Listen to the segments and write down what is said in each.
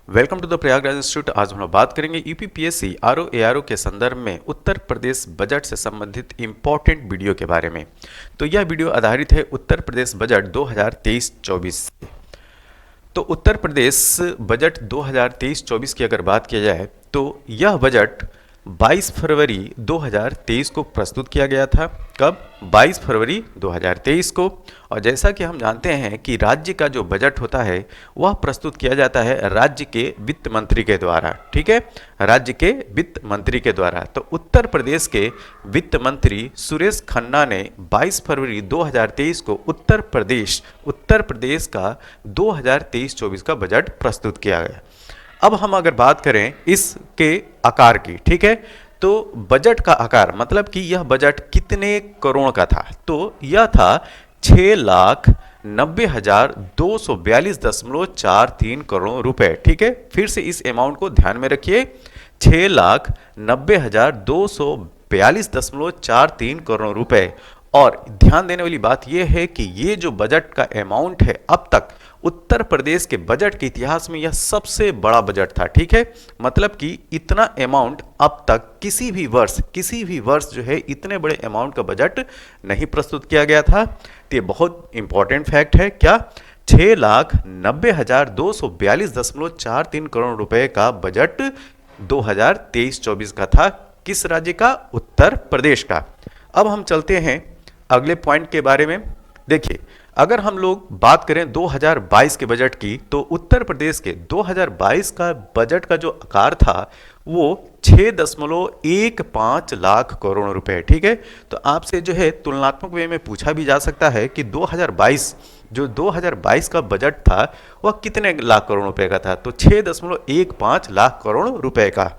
Welcome to the Prayagraj institute. आज हम लोग बात करेंगे यूपीपीएससी आरओ एआरओ के संदर्भ में उत्तर प्रदेश बजट से संबंधित इंपॉर्टेंट वीडियो के बारे में। तो यह वीडियो आधारित है उत्तर प्रदेश बजट 2023-24 से। तो उत्तर प्रदेश बजट 2023-24 की अगर बात किया जाए तो यह बजट 22 फरवरी 2023 को प्रस्तुत किया गया था। कब? 22 फरवरी 2023 को। और जैसा कि हम जानते हैं कि राज्य का जो बजट होता है वह प्रस्तुत किया जाता है राज्य के वित्त मंत्री के द्वारा। ठीक है, राज्य के वित्त मंत्री के द्वारा। तो उत्तर प्रदेश के वित्त मंत्री सुरेश खन्ना ने 22 फरवरी 2023 को उत्तर प्रदेश का 2023-24 का बजट प्रस्तुत किया गया। अब हम अगर बात करें इसके आकार की, ठीक है, तो बजट का आकार मतलब कि यह बजट कितने करोड़ का था, तो यह था 6,90,242.43 करोड़ रुपए। ठीक है, फिर से इस अमाउंट को ध्यान में रखिए, 6,90,242.43 करोड़ रुपए। और ध्यान देने वाली बात यह है कि ये जो बजट का अमाउंट है अब तक उत्तर प्रदेश के बजट के इतिहास में यह सबसे बड़ा बजट था। ठीक है, मतलब कि इतना अमाउंट अब तक किसी भी वर्ष जो है इतने बड़े अमाउंट का बजट नहीं प्रस्तुत किया गया था। तो ये बहुत इंपॉर्टेंट फैक्ट है। क्या? 6,90,242.43 करोड़ रुपए का बजट 2023-24 का था। किस राज्य का? उत्तर प्रदेश का। अब हम चलते हैं अगले पॉइंट के बारे में। देखिए, अगर हम लोग बात करें 2022 के बजट की, तो उत्तर प्रदेश के 2022 का बजट का जो आकार था वो 6.15 लाख करोड़ रुपए। ठीक है, तो आपसे जो है तुलनात्मक वे में पूछा भी जा सकता है कि 2022 का बजट था वह कितने लाख करोड़ रुपए का था, तो 6.15 लाख करोड़ रुपए का।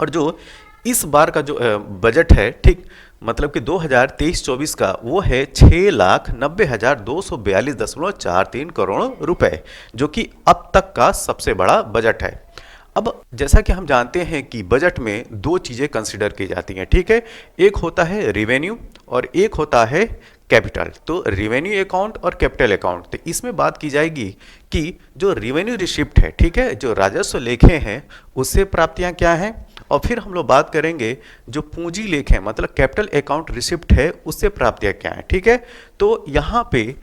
और जो इस बार का जो बजट है, ठीक, मतलब कि 2023-24 का, वो है 6,90,242.43 करोड़ रुपए, जो कि अब तक का सबसे बड़ा बजट है। अब जैसा कि हम जानते हैं कि बजट में दो चीज़ें कंसिडर की जाती हैं। ठीक है, एक होता है रिवेन्यू और एक होता है कैपिटल। तो रिवेन्यू अकाउंट और कैपिटल अकाउंट, तो इसमें बात की जाएगी कि जो रिवेन्यू रिसिप्ट है, ठीक है, जो राजस्व लेखे हैं उससे प्राप्तियां क्या हैं, और फिर हम लोग बात करेंगे जो पूंजी लेखे मतलब कैपिटल अकाउंट रिसिप्ट है उससे प्राप्तियां क्या हैं। ठीक है, तो यहाँ पे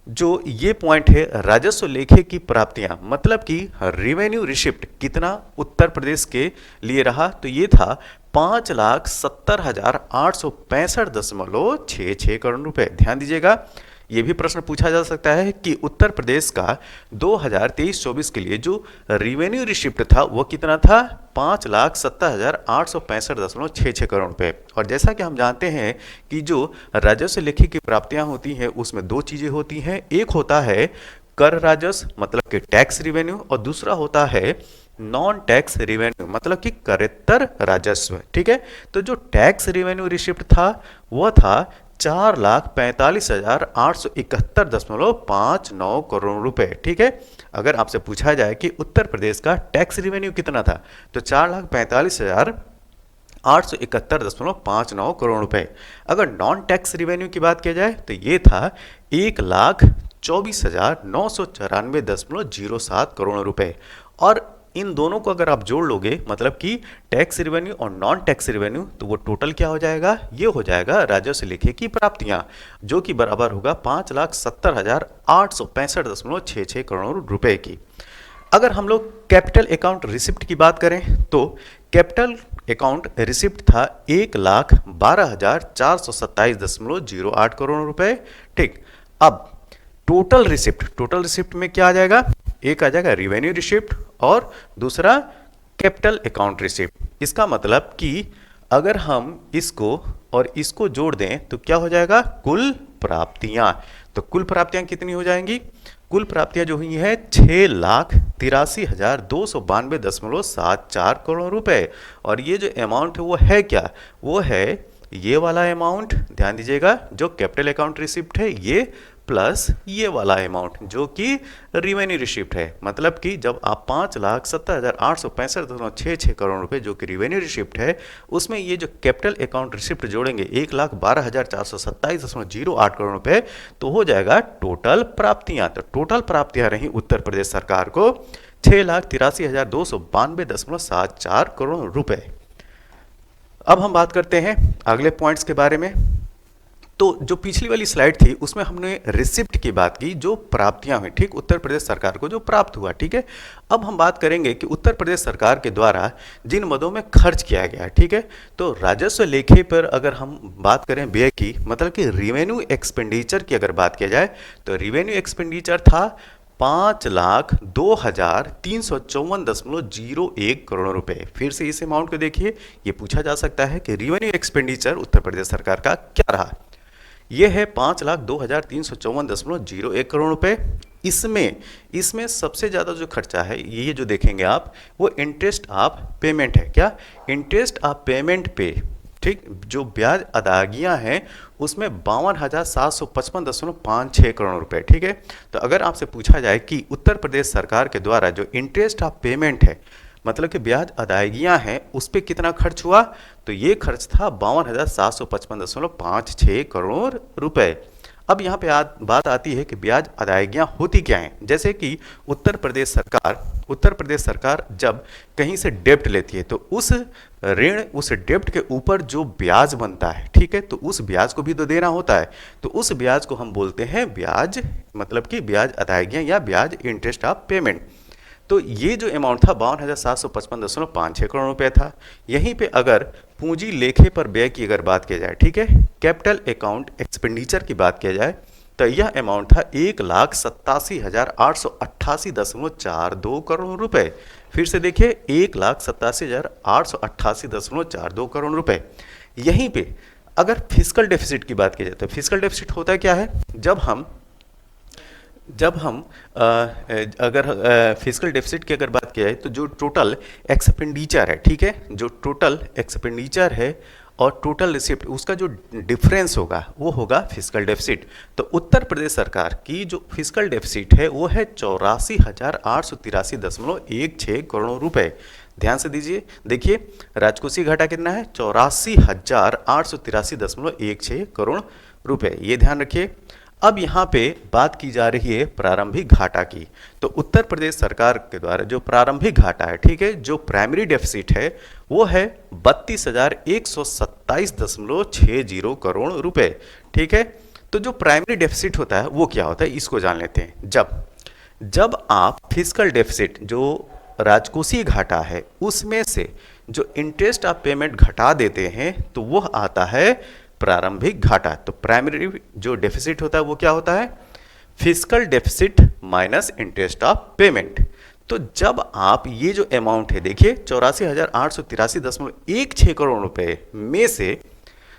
जो ये पॉइंट है राजस्व लेखे की प्राप्तियां, मतलब कि रिवेन्यू रिसिप्ट कितना उत्तर प्रदेश के लिए रहा, तो ये था 5,70,865.66 करोड़ रुपए। ध्यान दीजिएगा, ये भी प्रश्न पूछा जा सकता है कि उत्तर प्रदेश का 2023-24 के लिए जो रिवेन्यू रिसिप्ट था वो कितना था, 5,70,865.66 करोड़ रुपए। और जैसा कि हम जानते हैं कि जो राजस्व लेखे की प्राप्तियां होती हैं उसमें दो चीजें होती हैं, एक होता है कर राजस्व मतलब कि टैक्स रिवेन्यू, और दूसरा होता है नॉन टैक्स रिवेन्यू मतलब कि करेत्तर राजस्व। ठीक है, तो जो टैक्स रिवेन्यू रिसिप्ट था वह था 4,45,871.59 करोड़ रुपए। ठीक है, अगर आपसे पूछा जाए कि उत्तर प्रदेश का टैक्स रिवेन्यू कितना था, तो 4,45,871.59 करोड़ रुपए। अगर नॉन टैक्स रिवेन्यू की बात किया जाए तो ये था 1,24,994.07 करोड़ रुपए। और इन दोनों को अगर आप जोड़ लोगे, मतलब कि टैक्स रिवेन्यू और नॉन टैक्स रिवेन्यू, तो वो टोटल क्या हो जाएगा, ये हो जाएगा राजस्व लेखे की प्राप्तियां, जो कि बराबर होगा 5,70,865.66 करोड़ रुपए की। अगर हम लोग कैपिटल अकाउंट रिसिप्ट की बात करें तो कैपिटल अकाउंट रिसिप्ट था 1,12,427.08 करोड़ रुपए। ठीक, अब टोटल रिसिप्ट में क्या आ जाएगा, एक आ जाएगा रिवेन्यू रिसिप्ट और दूसरा कैपिटल अकाउंट रिसिप्ट। इसका मतलब कि अगर हम इसको और इसको जोड़ दें तो क्या हो जाएगा, कुल प्राप्तियां। तो कुल प्राप्तियां कितनी हो जाएंगी, कुल प्राप्तियां जो हुई है 6,83,292.74 करोड़ रुपए। और ये जो अमाउंट है वो है क्या, वो है ये वाला अमाउंट, ध्यान दीजिएगा, जो कैपिटल अकाउंट रिसिप्ट है ये प्लस ये वाला अमाउंट जो कि रिवेन्यू रिसिप्ट है। मतलब कि जब आप 5,70,865.66 करोड़ रुपए जो कि रिवेन्यू रिसिप्ट है उसमें ये जो कैपिटल अकाउंट रिसिप्ट जोड़ेंगे 1,12,427.08 करोड़ रुपए, तो हो जाएगा टोटल प्राप्तियां। तो टोटल प्राप्तियां रही उत्तर प्रदेश सरकार को 6,83,292.74 रुपए। अब हम बात करते हैं अगले पॉइंट्स के बारे में। तो जो पिछली वाली स्लाइड थी उसमें हमने रिसिप्ट की बात की, जो प्राप्तियां हुई, ठीक, उत्तर प्रदेश सरकार को जो प्राप्त हुआ, ठीक है। अब हम बात करेंगे कि उत्तर प्रदेश सरकार के द्वारा जिन मदों में खर्च किया गया, ठीक है। तो राजस्व लेखे पर अगर हम बात करें व्यय की, मतलब कि रिवेन्यू एक्सपेंडिचर की अगर बात किया जाए, तो रिवेन्यू एक्सपेंडिचर था 5,02,354.01 करोड़ रुपए। फिर से इस अमाउंट को देखिए, ये पूछा जा सकता है कि रिवेन्यू एक्सपेंडिचर उत्तर प्रदेश सरकार का क्या रहा। यह है 5,02,354.01 करोड़ रुपए। इसमें सबसे ज़्यादा जो खर्चा है, ये जो देखेंगे आप, वो इंटरेस्ट ऑफ पेमेंट है। क्या? इंटरेस्ट ऑफ पेमेंट पे, ठीक, जो ब्याज अदायगियाँ हैं उसमें 52,755.56 करोड़ रुपए, ठीक है। तो अगर आपसे पूछा जाए कि उत्तर प्रदेश सरकार के द्वारा जो इंटरेस्ट ऑफ पेमेंट है, मतलब कि ब्याज अदायगियाँ हैं, उस पर कितना खर्च हुआ, तो ये खर्च था 52,755.56 करोड़ रुपए। अब यहाँ पे बात आती है कि ब्याज अदायगियाँ होती क्या हैं। जैसे कि उत्तर प्रदेश सरकार जब कहीं से डेब्ट लेती है, तो उस डेब्ट के ऊपर जो ब्याज बनता है, ठीक है, तो उस ब्याज को भी तो देना होता है। तो उस ब्याज को हम बोलते हैं ब्याज, मतलब कि ब्याज अदायगियाँ या ब्याज इंटरेस्ट ऑफ पेमेंट। तो ये जो अमाउंट था 52,755.56 करोड़ रुपए था। यहीं पे अगर पूंजी लेखे पर व्यय की अगर बात की जाए, ठीक है, कैपिटल अकाउंट एक्सपेंडिचर की बात किया जाए, तो यह अमाउंट था 1,87,888.42 करोड़ रुपए। फिर से देखिए, 1,87,888.42 करोड़ रुपए। यहीं पे अगर फिस्कल डेफिसिट की बात की जाए, तो फिस्कल डेफिसिट होता क्या है? जब हम अगर फिस्कल डेफिसिट की अगर बात की जाए, तो जो टोटल एक्सपेंडिचर है, ठीक है, जो टोटल एक्सपेंडिचर है और टोटल रिसिप्ट, उसका जो डिफरेंस होगा वो होगा फिस्कल डेफिसिट। तो उत्तर प्रदेश सरकार की जो फिस्कल डेफिसिट है वो है 84,883.16 करोड़ रुपए। ध्यान से दीजिए, देखिए राजकोषीय घाटा कितना है? 84,883.16 करोड़ रुपए, ये ध्यान रखिए। अब यहाँ पे बात की जा रही है प्रारंभिक घाटा की। तो उत्तर प्रदेश सरकार के द्वारा जो प्रारंभिक घाटा है, ठीक है, जो प्राइमरी डेफिसिट है, वो है 32,127.60 करोड़ रुपए, ठीक है। तो जो प्राइमरी डेफिसिट होता है वो क्या होता है, इसको जान लेते हैं। जब आप फिस्कल डेफिसिट, जो राजकोषीय घाटा है, उसमें से जो इंटरेस्ट ऑफ पेमेंट घटा देते हैं, तो वह आता है प्रारंभिक घाटा। तो प्राइमरी जो डेफिसिट होता है वो क्या होता है? Fiscal deficit minus interest of payment. तो जब आप ये जो अमाउंट है, देखिए 84,883.16 करोड़ रुपए में से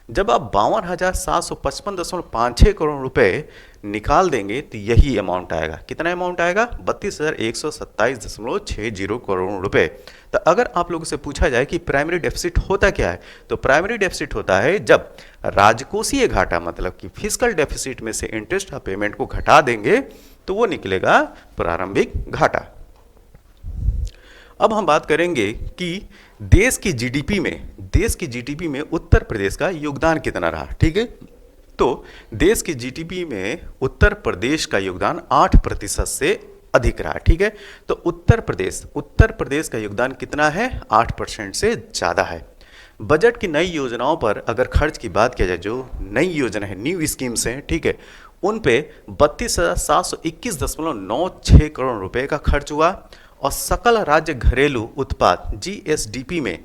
जब आप 52,755.56 करोड़ रुपए निकाल देंगे, तो यही अमाउंट आएगा। कितना अमाउंट आएगा? 32,127.60 करोड़ रुपए। तो अगर आप लोगों से पूछा जाए कि प्राइमरी डेफिसिट होता क्या है, तो प्राइमरी डेफिसिट होता है जब राजकोषीय घाटा, मतलब कि फिस्कल डेफिसिट में से इंटरेस्ट ऑफ पेमेंट को घटा देंगे, तो वो निकलेगा प्रारंभिक घाटा। अब हम बात करेंगे कि देश की जीडीपी में उत्तर प्रदेश का योगदान कितना रहा, ठीक है। तो देश की जीडीपी में उत्तर प्रदेश का योगदान 8% से अधिक रहा, ठीक है। तो उत्तर प्रदेश का योगदान कितना है? 8% से ज़्यादा है। बजट की नई योजनाओं पर अगर खर्च की बात किया जाए, जो नई योजना है, न्यू स्कीम्स हैं, ठीक है, उन पे 32,721.96 करोड़ रुपए का खर्च हुआ। और सकल राज्य घरेलू उत्पाद जीएसडीपी में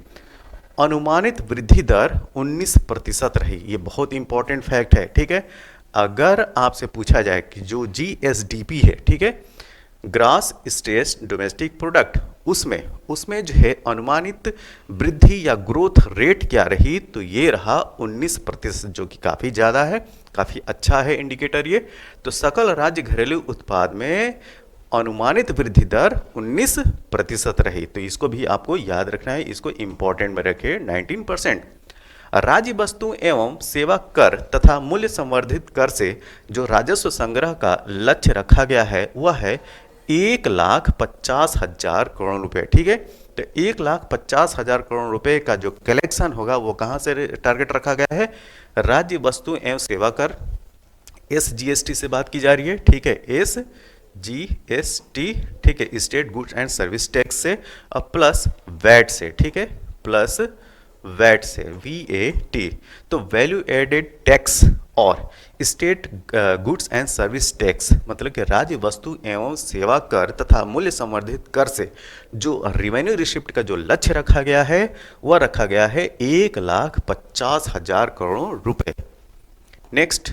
अनुमानित वृद्धि दर 19% रही। ये बहुत इंपॉर्टेंट फैक्ट है, ठीक है। अगर आपसे पूछा जाए कि जो जीएसडीपी है, ठीक है, ग्रॉस स्टेट डोमेस्टिक प्रोडक्ट, उसमें जो है अनुमानित वृद्धि या ग्रोथ रेट क्या रही, तो ये रहा 19%, जो कि काफ़ी ज़्यादा है, काफ़ी अच्छा है इंडिकेटर ये। तो सकल राज्य घरेलू उत्पाद में अनुमानित वृद्धि दर 19% रही। तो इसको भी आपको याद रखना है, इसको इंपॉर्टेंट में रखिए, 19%। राज्य वस्तु एवं सेवा कर तथा मूल्य संवर्धित कर से जो राजस्व संग्रह का लक्ष्य रखा गया है, वह है 1,50,000 करोड़ रुपए, ठीक है। तो 1,50,000 करोड़ रुपए का जो कलेक्शन होगा वो कहाँ से टारगेट रखा गया है? राज्य वस्तु एवं सेवा कर, SGST से बात की जा रही है, ठीक है, GST, ठीक है, state goods and service tax से और प्लस वैट से, ठीक है, प्लस वैट से, VAT। तो वैल्यू एडेड टैक्स और state goods and service tax मतलब कि राज्य वस्तु एवं सेवा कर तथा मूल्य संवर्धित कर से जो रेवेन्यू रिसिप्ट का जो लक्ष्य रखा गया है वह रखा गया है 1,50,000 करोड़ रुपए। नेक्स्ट,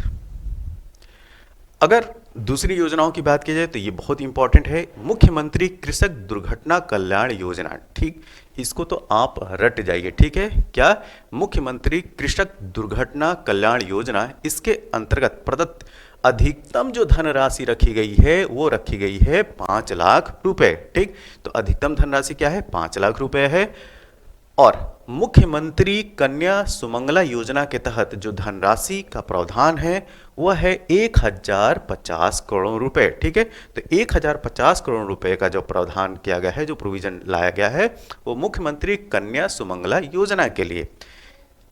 अगर दूसरी योजनाओं की बात की जाए तो ये बहुत इंपॉर्टेंट है, मुख्यमंत्री कृषक दुर्घटना कल्याण योजना। ठीक, इसको तो आप रट जाइए, ठीक है, क्या, मुख्यमंत्री कृषक दुर्घटना कल्याण योजना। इसके अंतर्गत प्रदत्त अधिकतम जो धनराशि रखी गई है वो रखी गई है 5 लाख रुपए। ठीक, तो अधिकतम धनराशि क्या है, 5 लाख रुपए है। और मुख्यमंत्री कन्या सुमंगला योजना के तहत जो धनराशि का प्रावधान है वह है 1,050 करोड़ रुपए। ठीक है, तो 1,050 करोड़ रुपए का जो प्रावधान किया गया है, जो प्रोविजन लाया गया है वो मुख्यमंत्री कन्या सुमंगला योजना के लिए।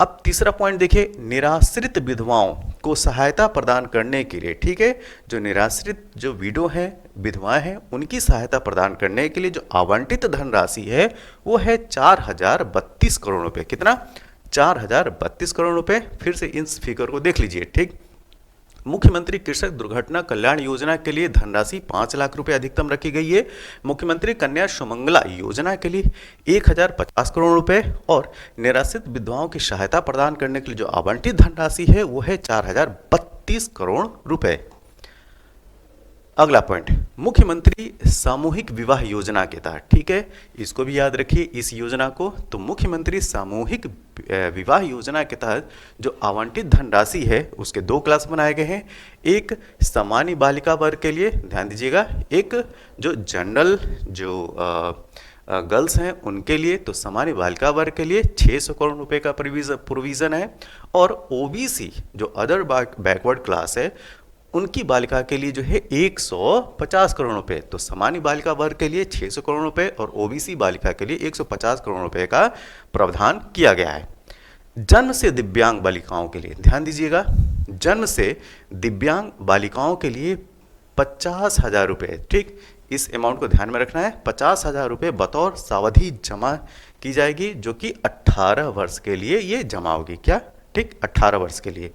अब तीसरा पॉइंट देखिए, निराश्रित विधवाओं को सहायता प्रदान करने के लिए, ठीक है, जो निराश्रित जो विडो हैं, विधवाएं हैं, उनकी सहायता प्रदान करने के लिए जो आवंटित धनराशि है वो है 4,032 करोड़ रुपए। कितना, 4,032 करोड़ रुपए। फिर से इन फिगर को देख लीजिए। ठीक, मुख्यमंत्री कृषक दुर्घटना कल्याण योजना के लिए धनराशि 5 लाख रुपए अधिकतम रखी गई है। मुख्यमंत्री कन्या सुमंगला योजना के लिए 1,050 करोड़ रुपए और निराश्रित विधवाओं की सहायता प्रदान करने के लिए जो आवंटित धनराशि है वो है 4,032 करोड़ रुपए। अगला पॉइंट, मुख्यमंत्री सामूहिक विवाह योजना के तहत, ठीक है, इसको भी याद रखिए इस योजना को। तो मुख्यमंत्री सामूहिक विवाह योजना के तहत जो आवंटित धनराशि है उसके 2 क्लास बनाए गए हैं। एक सामान्य बालिका वर्ग के लिए, ध्यान दीजिएगा, एक जो जनरल जो गर्ल्स हैं उनके लिए, तो सामान्य बालिका वर्ग के लिए 600 करोड़ रुपए का प्रोविज़न है। और OBC जो अदर बैकवर्ड क्लास है उनकी बालिका के लिए जो है 150 करोड़ रुपए। तो सामान्य बालिका वर्ग के लिए 600 करोड़ रुपए और OBC बालिका के लिए 150 करोड़ रुपए का प्रावधान किया गया है। जन्म से दिव्यांग बालिकाओं के लिए, ध्यान दीजिएगा, जन्म से दिव्यांग बालिकाओं के लिए 50,000 रुपये। ठीक, इस अमाउंट को ध्यान में रखना है। 50,000 रुपये बतौर सावधि जमा की जाएगी जो कि 18 वर्ष के लिए ये जमा होगी। क्या, ठीक, 18 वर्ष के लिए।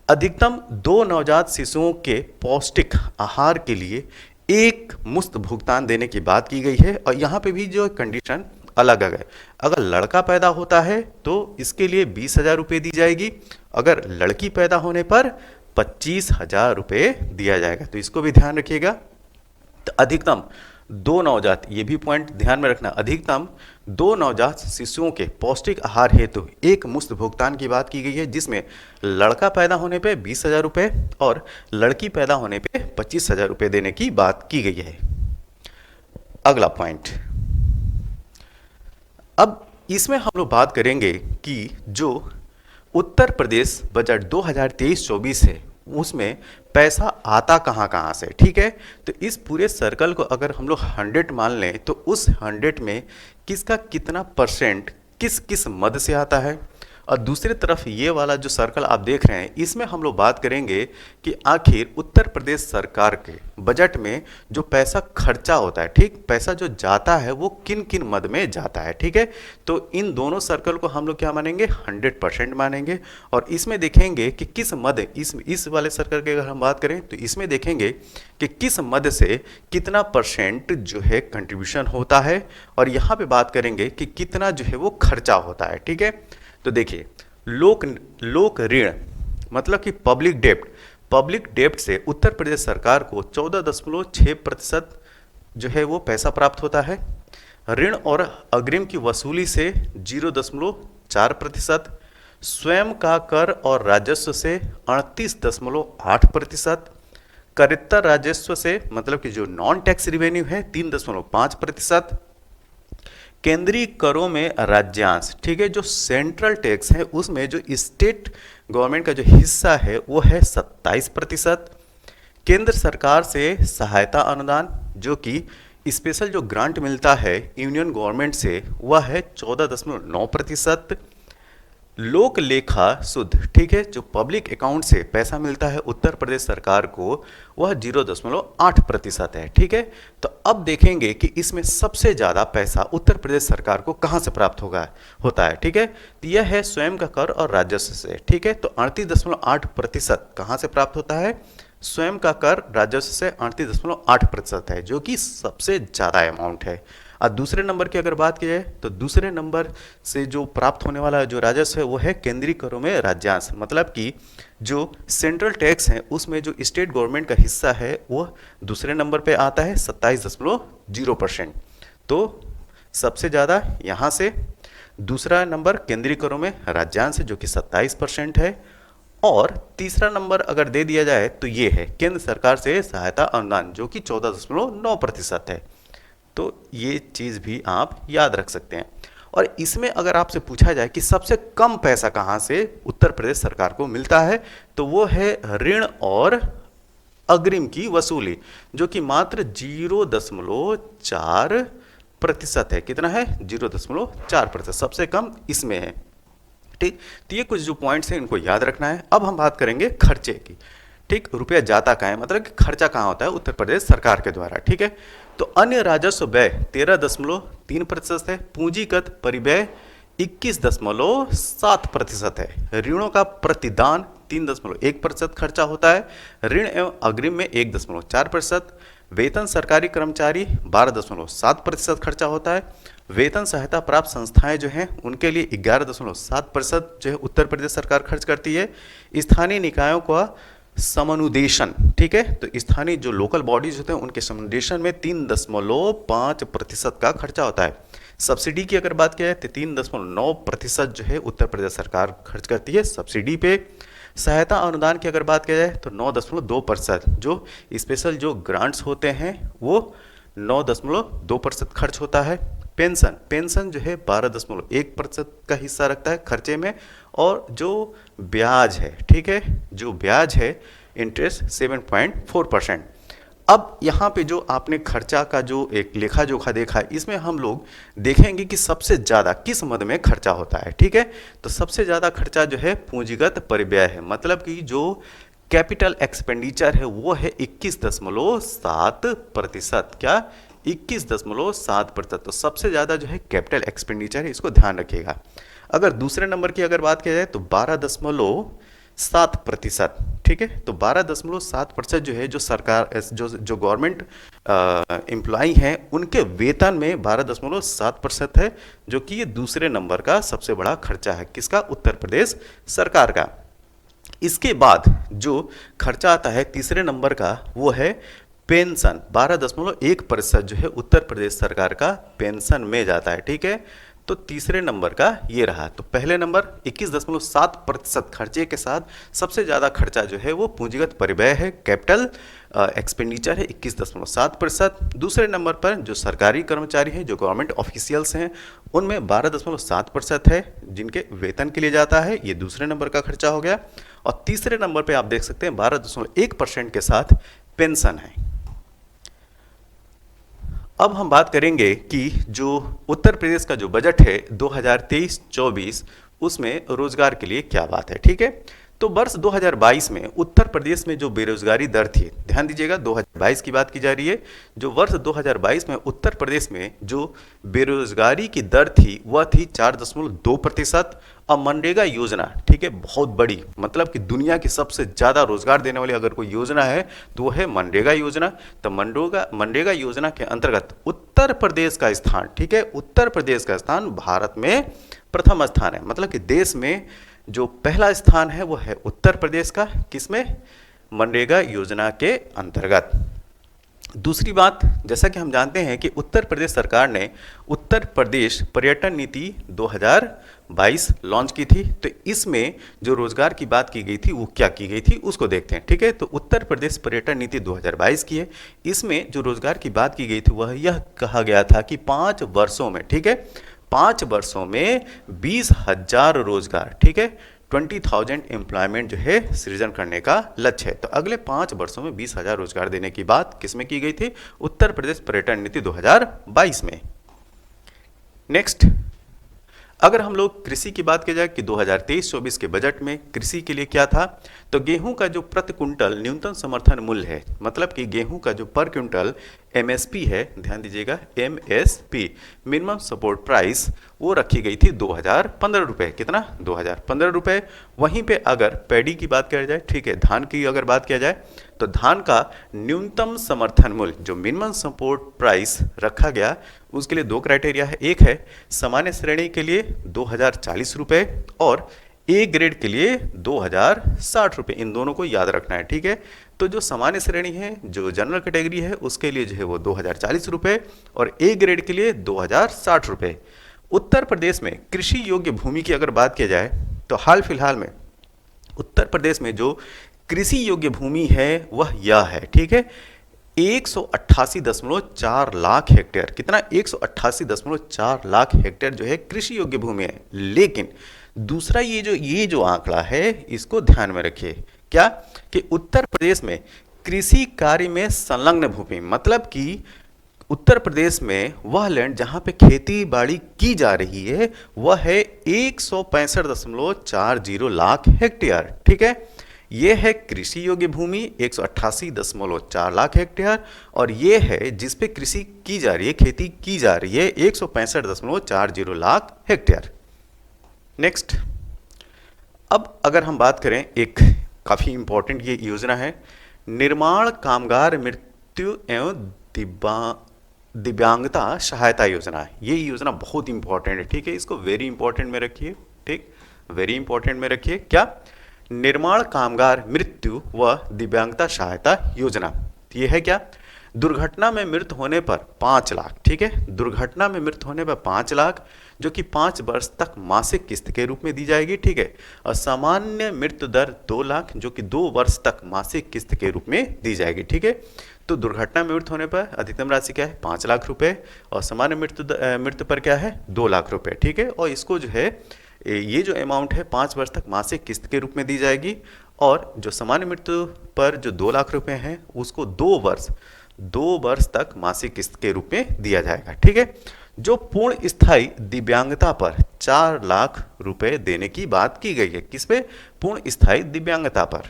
अधिकतम 2 नवजात शिशुओं के पौष्टिक आहार के लिए एक मुफ्त भुगतान देने की बात की गई है। और यहाँ पे भी जो कंडीशन अलग अलग है, अगर लड़का पैदा होता है तो इसके लिए 20,000 रुपये दी जाएगी, अगर लड़की पैदा होने पर 25,000 रुपये दिया जाएगा। तो इसको भी ध्यान रखिएगा। तो अधिकतम 2 नवजात, ये भी पॉइंट ध्यान में रखना, अधिकतम 2 नवजात शिशुओं के पौष्टिक आहार हेतु एक मुफ्त भुगतान की बात की गई है, जिसमें लड़का पैदा होने पे 20,000 रुपये और लड़की पैदा होने पे 25,000 रुपये देने की बात की गई है। अगला पॉइंट, अब इसमें हम लोग बात करेंगे कि जो उत्तर प्रदेश बजट 2023-24 है उसमें पैसा आता कहाँ से। ठीक है, तो इस पूरे सर्कल को अगर हम लोग 100 मान लें तो उस 100 में किसका कितना परसेंट किस किस मद से आता है। और दूसरी तरफ ये वाला जो सर्कल आप देख रहे हैं इसमें हम लोग बात करेंगे कि आखिर उत्तर प्रदेश सरकार के बजट में जो पैसा खर्चा होता है, ठीक, पैसा जो जाता है वो किन किन मद में जाता है। ठीक है, तो इन दोनों सर्कल को हम लोग क्या मानेंगे, 100% मानेंगे। और इसमें देखेंगे कि किस मद, इस वाले सर्कल की अगर हम बात करें तो इसमें देखेंगे कि किस मद से कितना परसेंट जो है कंट्रीब्यूशन होता है, और यहाँ पे बात करेंगे कि कितना जो है वो खर्चा होता है। ठीक है, तो देखिए, लोक ऋण मतलब कि पब्लिक डेप्ट से उत्तर प्रदेश सरकार को 14.6% जो है वो पैसा प्राप्त होता है। ऋण और अग्रिम की वसूली से 0.4%, स्वयं का कर और राजस्व से 38.8%, करेत्तर राजस्व से मतलब कि जो नॉन टैक्स रिवेन्यू है 3.5%, केंद्रीय करों में राज्यांश, ठीक है, जो सेंट्रल टैक्स है उसमें जो स्टेट गवर्नमेंट का जो हिस्सा है वो है 27%, केंद्र सरकार से सहायता अनुदान जो कि स्पेशल जो ग्रांट मिलता है यूनियन गवर्नमेंट से वह है 14.9%, लोक लेखा शुद्ध, ठीक है, जो पब्लिक अकाउंट से पैसा मिलता है उत्तर प्रदेश सरकार को, वह 0.8% है, ठीक है। तो अब देखेंगे कि इसमें सबसे ज़्यादा पैसा उत्तर प्रदेश सरकार को कहाँ से प्राप्त होता है, ठीक है। तो यह है स्वयं का कर और राजस्व से, ठीक है। तो 38.8% कहाँ से प्राप्त होता है? स्वयं का कर राजस्व से 38.8% है, जो कि सबसे ज़्यादा अमाउंट है। और दूसरे नंबर की अगर बात की जाए तो दूसरे नंबर से जो प्राप्त होने वाला जो राजस्व है वो है केंद्रीय करों में राज्यांश, मतलब कि जो सेंट्रल टैक्स है उसमें जो स्टेट गवर्नमेंट का हिस्सा है वो दूसरे नंबर पे आता है 27.0%। तो सबसे ज़्यादा यहाँ से, दूसरा नंबर केंद्रीय करों में राज्यांश जो कि 27% है, और तीसरा नंबर अगर दे दिया जाए तो ये है केंद्र सरकार से सहायता अनुदान जो कि 14.9% है। तो ये चीज़ भी आप याद रख सकते हैं। और इसमें अगर आपसे पूछा जाए कि सबसे कम पैसा कहाँ से उत्तर प्रदेश सरकार को मिलता है, तो वो है ऋण और अग्रिम की वसूली, जो कि मात्र 0.4% है। कितना है? 0.4%, सबसे कम इसमें है, ठीक। तो ये कुछ जो पॉइंट्स हैं इनको याद रखना है। अब हम बात करेंगे खर्चे की, ठीक। रुपया जाता कहाँ है, मतलब कि खर्चा कहाँ होता है उत्तर प्रदेश सरकार के द्वारा, ठीक है। तो अन्य राजस्व व्यय 13.3% है, पूंजीगत परिव्यय 21.7% है, ऋणों का प्रतिदान 3.1% खर्चा होता है, ऋण एवं अग्रिम में 1.4%, वेतन सरकारी कर्मचारी 12.7% खर्चा होता है, वेतन सहायता प्राप्त संस्थाएं जो हैं उनके लिए 11.7% जो है उत्तर प्रदेश सरकार खर्च करती है। स्थानीय निकायों का समनुदेशन, ठीक है, तो स्थानीय जो लोकल बॉडीज होते हैं उनके समनुदेशन में 3.5% का खर्चा होता है। सब्सिडी की अगर बात की जाए तो 3.9% जो है उत्तर प्रदेश सरकार खर्च करती है सब्सिडी पे। सहायता अनुदान की अगर बात की जाए तो 9.2%, जो स्पेशल जो ग्रांट्स होते हैं वो 9.2% खर्च होता है। पेंशन जो है 12.1% का हिस्सा रखता है खर्चे में, और जो ब्याज है, ठीक है, जो ब्याज है इंटरेस्ट 7.4%। अब यहाँ पे जो आपने खर्चा का जो एक लेखा जोखा देखा है, इसमें हम लोग देखेंगे कि सबसे ज़्यादा किस मद में खर्चा होता है, ठीक है। तो सबसे ज़्यादा खर्चा जो है पूंजीगत परिव्यय है, मतलब कि जो कैपिटल एक्सपेंडिचर है वो है 21.7%। क्या? 21.7%। तो सबसे ज़्यादा जो है कैपिटल एक्सपेंडिचर है, इसको ध्यान रखिएगा। अगर दूसरे नंबर की अगर बात की जाए तो 12.7%, ठीक है। तो 12.7% जो है जो सरकार जो गवर्नमेंट एम्प्लॉई हैं उनके वेतन में 12.7% है, जो कि ये दूसरे नंबर का सबसे बड़ा खर्चा है। किसका? उत्तर प्रदेश सरकार का। इसके बाद जो खर्चा आता है तीसरे नंबर का वो है पेंशन, 12.1% जो है उत्तर प्रदेश सरकार का पेंशन में जाता है, ठीक है। तो तीसरे नंबर का ये रहा। तो पहले नंबर 21.7% खर्चे के साथ सबसे ज़्यादा खर्चा जो है वो पूंजीगत परिव्यय है, कैपिटल एक्सपेंडिचर है 21.7%। दूसरे नंबर पर जो सरकारी कर्मचारी हैं, जो गवर्नमेंट ऑफिशियल्स हैं, उनमें 12.7% है जिनके वेतन के लिए जाता है, ये दूसरे नंबर का खर्चा हो गया। और तीसरे नंबर पर आप देख सकते हैं 12.1% के साथ पेंशन है। अब हम बात करेंगे कि जो उत्तर प्रदेश का जो बजट है 2023-24 उसमें रोजगार के लिए क्या बात है, ठीक है। तो वर्ष 2022 में उत्तर प्रदेश में जो बेरोजगारी दर थी, ध्यान दीजिएगा 2022 की बात की जा रही है, जो वर्ष 2022 में उत्तर प्रदेश में जो बेरोजगारी की दर थी वह थी 4.2%। और मनरेगा योजना, ठीक है, बहुत बड़ी, मतलब कि दुनिया की सबसे ज़्यादा रोजगार देने वाली अगर कोई योजना है तो वो है मनरेगा योजना। तो मनरेगा योजना के अंतर्गत उत्तर प्रदेश का स्थान, ठीक है, उत्तर प्रदेश का स्थान भारत में प्रथम स्थान है, मतलब कि देश में जो पहला स्थान है वो है उत्तर प्रदेश का, किसमें? मनरेगा योजना के अंतर्गत। दूसरी बात, जैसा कि हम जानते हैं कि उत्तर प्रदेश सरकार ने उत्तर प्रदेश पर्यटन नीति 2022 लॉन्च की थी। तो इसमें जो रोजगार की बात की गई थी वो क्या की गई थी उसको देखते हैं, ठीक है। तो उत्तर प्रदेश पर्यटन नीति 2022 की है। इसमें जो रोजगार की बात की गई थी वह यह कहा गया था कि 5 वर्षों में, ठीक है, 5 वर्षों में 20,000 रोजगार, ठीक है, 20,000 एम्प्लॉयमेंट जो है सृजन करने का लक्ष्य है। तो अगले 5 वर्षों में 20,000 रोजगार देने की बात किसमें की गई थी? उत्तर प्रदेश पर्यटन नीति 2022 में। नेक्स्ट, अगर हम लोग कृषि की बात की जाए कि 2023-24 के बजट में कृषि के लिए क्या था, तो गेहूं का जो प्रति कुंटल न्यूनतम समर्थन मूल्य है, मतलब कि गेहूं का जो पर क्विंटल एमएसपी है, ध्यान दीजिएगा एमएसपी मिनिमम सपोर्ट प्राइस, वो रखी गई थी 2015 रुपये। कितना? 2015 रुपये। वहीं पे अगर पैडी की बात किया जाए, ठीक है, धान की अगर बात किया जाए, तो धान का न्यूनतम समर्थन मूल्य जो मिनिमम सपोर्ट प्राइस रखा गया, उसके लिए दो क्राइटेरिया है। एक है सामान्य श्रेणी के लिए 2040 रुपये और ए ग्रेड के लिए 2060 रुपये। इन दोनों को याद रखना है, ठीक है। तो जो सामान्य श्रेणी है, जो जनरल कैटेगरी है, उसके लिए जो है वो 2040 रुपये और ए ग्रेड के लिए 2060 रुपये। उत्तर प्रदेश में कृषि योग्य भूमि की अगर बात की जाए, तो हाल फिलहाल में उत्तर प्रदेश में जो कृषि योग्य भूमि है वह यह है, ठीक है, 188.4 लाख हेक्टेयर। कितना? 188.4 लाख हेक्टेयर जो है कृषि योग्य भूमि है। लेकिन दूसरा ये जो आंकड़ा है, इसको ध्यान में रखिए, क्या कि उत्तर प्रदेश में कृषि कार्य में संलग्न भूमि, मतलब कि उत्तर प्रदेश में वह लैंड जहां पे खेती बाड़ी की जा रही है, वह है 165.40 लाख हेक्टेयर, ठीक है। यह है कृषि योग्य भूमि 188.4 लाख हेक्टेयर, और यह है जिस पे कृषि की जा रही है, खेती की जा रही है, 165.40 लाख हेक्टेयर। नेक्स्ट, अब अगर हम बात करें, एक काफ़ी इंपॉर्टेंट ये योजना है, निर्माण कामगार मृत्यु एवं दिव्यांगता सहायता योजना। ये योजना बहुत इंपॉर्टेंट है, ठीक है, इसको वेरी इंपॉर्टेंट में रखिए, ठीक, वेरी इंपॉर्टेंट में रखिए। क्या? निर्माण कामगार मृत्यु व दिव्यांगता सहायता योजना। ये है क्या? दुर्घटना में मृत्यु होने पर 5 लाख, ठीक है, दुर्घटना में मृत्यु होने पर 5 लाख, जो कि 5 वर्ष तक मासिक किस्त के रूप में दी जाएगी, ठीक है। और सामान्य मृत्यु दर 2 लाख, जो कि 2 वर्ष तक मासिक किस्त के रूप में दी जाएगी, ठीक है। तो दुर्घटना में मृत्यु होने पर अधिकतम राशि क्या है? 5 लाख रुपए, और सामान्य मृत्यु पर क्या है? 2 लाख रुपए, ठीक है। और इसको जो है, ये जो अमाउंट है 5 वर्ष तक मासिक किस्त के रूप में दी जाएगी, और जो सामान्य मृत्यु पर जो 2 लाख रुपए हैं, उसको 2 वर्ष तक मासिक किस्त के रूप में दिया जाएगा, ठीक है। जो पूर्ण स्थायी दिव्यांगता पर 4 लाख रुपए देने की बात की गई है। किस पे? पूर्ण स्थायी दिव्यांगता पर।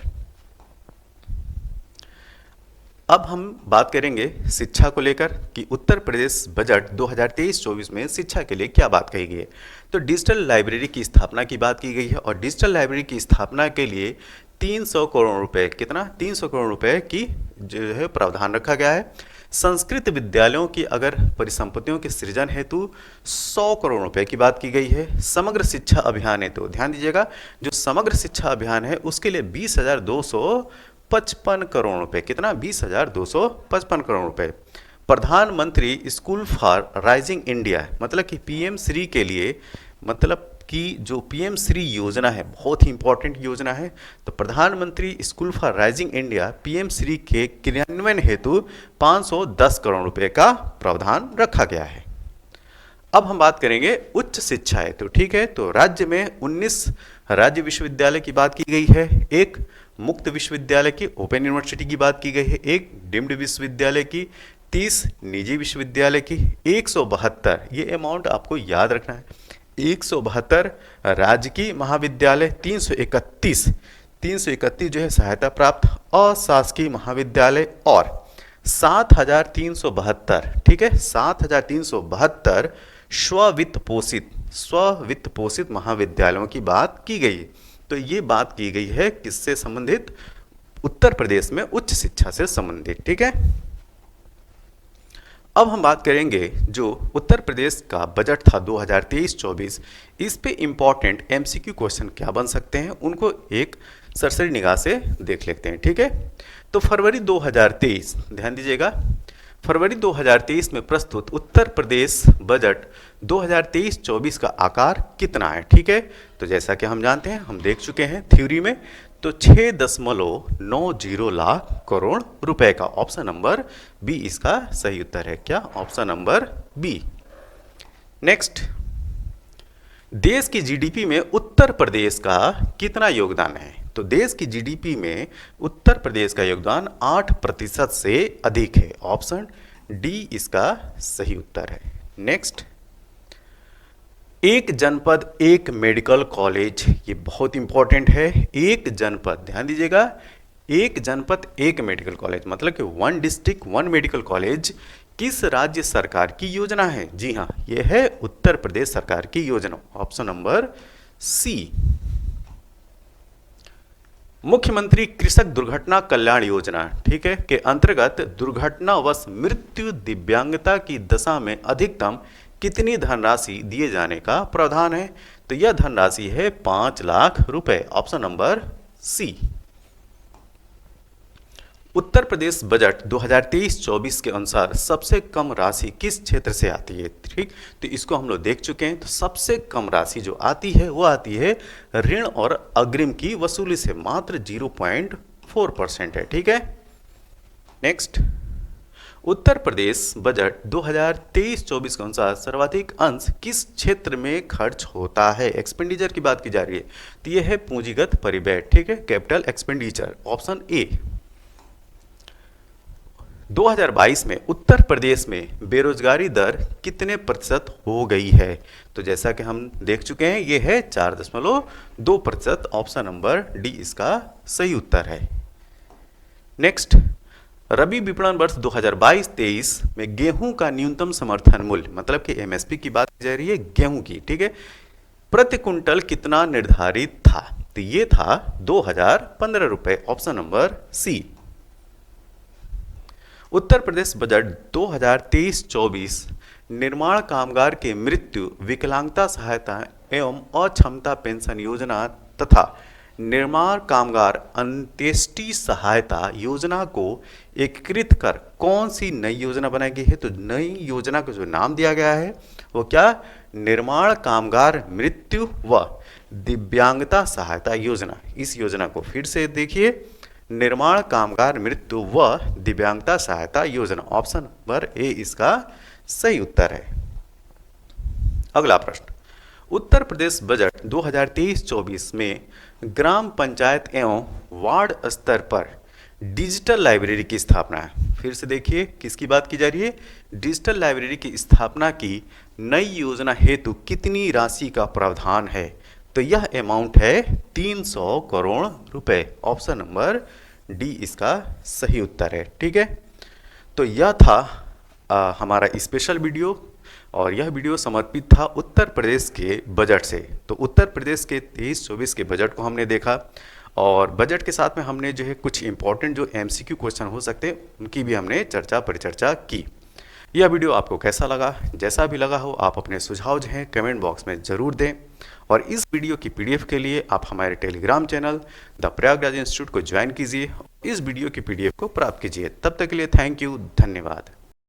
अब हम बात करेंगे शिक्षा को लेकर कि उत्तर प्रदेश बजट 2023-24 में शिक्षा के लिए क्या बात कही गई है। तो डिजिटल लाइब्रेरी की स्थापना की बात की गई है, और डिजिटल लाइब्रेरी की स्थापना के लिए 300 करोड़ रुपए, कितना? 300 करोड़ रुपए की जो है प्रावधान रखा गया है। संस्कृत विद्यालयों की अगर परिसंपत्तियों के सृजन हेतु 100 करोड़ रुपए की बात की गई है। समग्र शिक्षा अभियान है, तो ध्यान दीजिएगा, जो समग्र शिक्षा अभियान है उसके लिए 20,255 करोड़ रुपए। कितना? 20,255 करोड़ रुपए। प्रधानमंत्री स्कूल फॉर राइजिंग इंडिया, मतलब कि पीएम श्री के लिए, मतलब कि जो पीएम श्री योजना है बहुत ही इंपॉर्टेंट योजना है। तो प्रधानमंत्री school for rising India PM Shri के क्रियान्वयन हेतु 510 करोड़ रुपए का प्रावधान रखा गया है। अब हम बात करेंगे उच्च शिक्षा है, तो ठीक है, तो राज्य में 19 राज्य विश्वविद्यालय की बात की गई है, एक मुक्त विश्वविद्यालय की, ओपन यूनिवर्सिटी की बात की गई है, एक डीम्ड विश्वविद्यालय की, 30 निजी विश्वविद्यालय की, 172, ये अमाउंट आपको याद रखना है, 172 राजकीय महाविद्यालय, 331 जो है सहायता प्राप्त अशासकीय महाविद्यालय, और 7,372, ठीक है, 7,372 स्ववित्त पोषित महाविद्यालयों की बात की गई। तो ये बात की गई है किससे संबंधित? उत्तर प्रदेश में उच्च शिक्षा से संबंधित, ठीक है। अब हम बात करेंगे जो उत्तर प्रदेश का बजट था 2023-24, इस पे इंपॉर्टेंट एमसीक्यू क्वेश्चन क्या बन सकते हैं, उनको एक सरसरी निगाह से देख लेते हैं, ठीक है। तो फरवरी 2023, ध्यान दीजिएगा, फरवरी 2023 में प्रस्तुत उत्तर प्रदेश बजट 2023-24 का आकार कितना है, ठीक है। तो जैसा कि हम जानते हैं, हम देख चुके हैं थ्योरी में, तो 6.90 लाख करोड़ रुपए का। ऑप्शन नंबर बी इसका सही उत्तर है। क्या? Option number B. नेक्स्ट, देश की जीडीपी में उत्तर प्रदेश का कितना योगदान है? तो देश की जीडीपी में उत्तर प्रदेश का योगदान 8% से अधिक है। ऑप्शन डी इसका सही उत्तर है। नेक्स्ट, एक जनपद एक मेडिकल कॉलेज, ये बहुत इंपॉर्टेंट है। एक जनपद, ध्यान दीजिएगा, एक जनपद एक मेडिकल कॉलेज मतलब कि one district one medical college किस राज्य सरकार की योजना है? जी हाँ, यह है उत्तर प्रदेश सरकार की योजना, ऑप्शन नंबर सी। मुख्यमंत्री कृषक दुर्घटना कल्याण योजना, ठीक है, के अंतर्गत दुर्घटनावश मृत्यु दिव्यांगता की दशा में अधिकतम कितनी धनराशि दिए जाने का प्रावधान है? तो यह धनराशि है 5 लाख रुपए, option number C. Uttar Pradesh budget 2023-24 के अनुसार सबसे कम राशि किस क्षेत्र से आती है? ठीक, तो इसको हम लोग देख चुके हैं। तो सबसे कम राशि जो आती है वो आती है ऋण और अग्रिम की वसूली से, मात्र 0.4% है। ठीक है, नेक्स्ट, उत्तर प्रदेश बजट 2023-24 के अनुसार सर्वाधिक अंश किस क्षेत्र में खर्च होता है? एक्सपेंडिचर की बात की जा रही है, तो यह है पूंजीगत परिव्यय, ठीक है, कैपिटल एक्सपेंडिचर, ऑप्शन ए। 2022 में उत्तर प्रदेश में बेरोजगारी दर कितने प्रतिशत हो गई है? तो जैसा कि हम देख चुके हैं, ये है 4.2%, ऑप्शन नंबर डी इसका सही उत्तर है। नेक्स्ट, रबी विपणन वर्ष 2022-23 में गेहूं का न्यूनतम समर्थन मूल्य, मतलब कि एमएसपी की बात की जा रही है गेहूं की, ठीक है, प्रति कुंटल कितना निर्धारित था? तो ये था 2015 रुपए, option number C. Uttar Pradesh budget 2023-24 निर्माण कामगार के मृत्यु, विकलांगता सहायता एवं अक्षमता पेंशन योजना तथा निर्माण कामगार अंत्येष्टि सहायता योजना को एकीकृत कर कौन सी नई योजना बनाई गई है? तो नई योजना को जो नाम दिया गया है वो क्या? निर्माण कामगार मृत्यु व दिव्यांगता सहायता योजना। इस योजना को फिर से देखिए, निर्माण कामगार मृत्यु व दिव्यांगता सहायता योजना, ऑप्शन नंबर ए इसका सही उत्तर है। अगला प्रश्न, उत्तर प्रदेश बजट 2023-24 में ग्राम पंचायत एवं वार्ड स्तर पर डिजिटल लाइब्रेरी की स्थापना है। फिर से देखिए, किसकी बात की जा रही है? डिजिटल लाइब्रेरी की स्थापना की नई योजना हेतु कितनी राशि का प्रावधान है? तो यह अमाउंट है 300 करोड़ रुपए, ऑप्शन नंबर डी इसका सही उत्तर है। ठीक है, तो यह था हमारा स्पेशल वीडियो, और यह वीडियो समर्पित था उत्तर प्रदेश के बजट से। तो उत्तर प्रदेश के 23-24 के बजट को हमने देखा, और बजट के साथ में हमने जो है कुछ इंपॉर्टेंट जो एमसीक्यू क्वेश्चन हो सकते हैं उनकी भी हमने परिचर्चा की। यह वीडियो आपको कैसा लगा? जैसा भी लगा हो, आप अपने सुझाव जो हैं कमेंट बॉक्स में ज़रूर दें, और इस वीडियो की पीडीएफ के लिए आप हमारे Telegram channel the Prayagraj institute को ज्वाइन कीजिए, इस वीडियो की पीडीएफ को प्राप्त कीजिए। तब तक के लिए थैंक यू, धन्यवाद।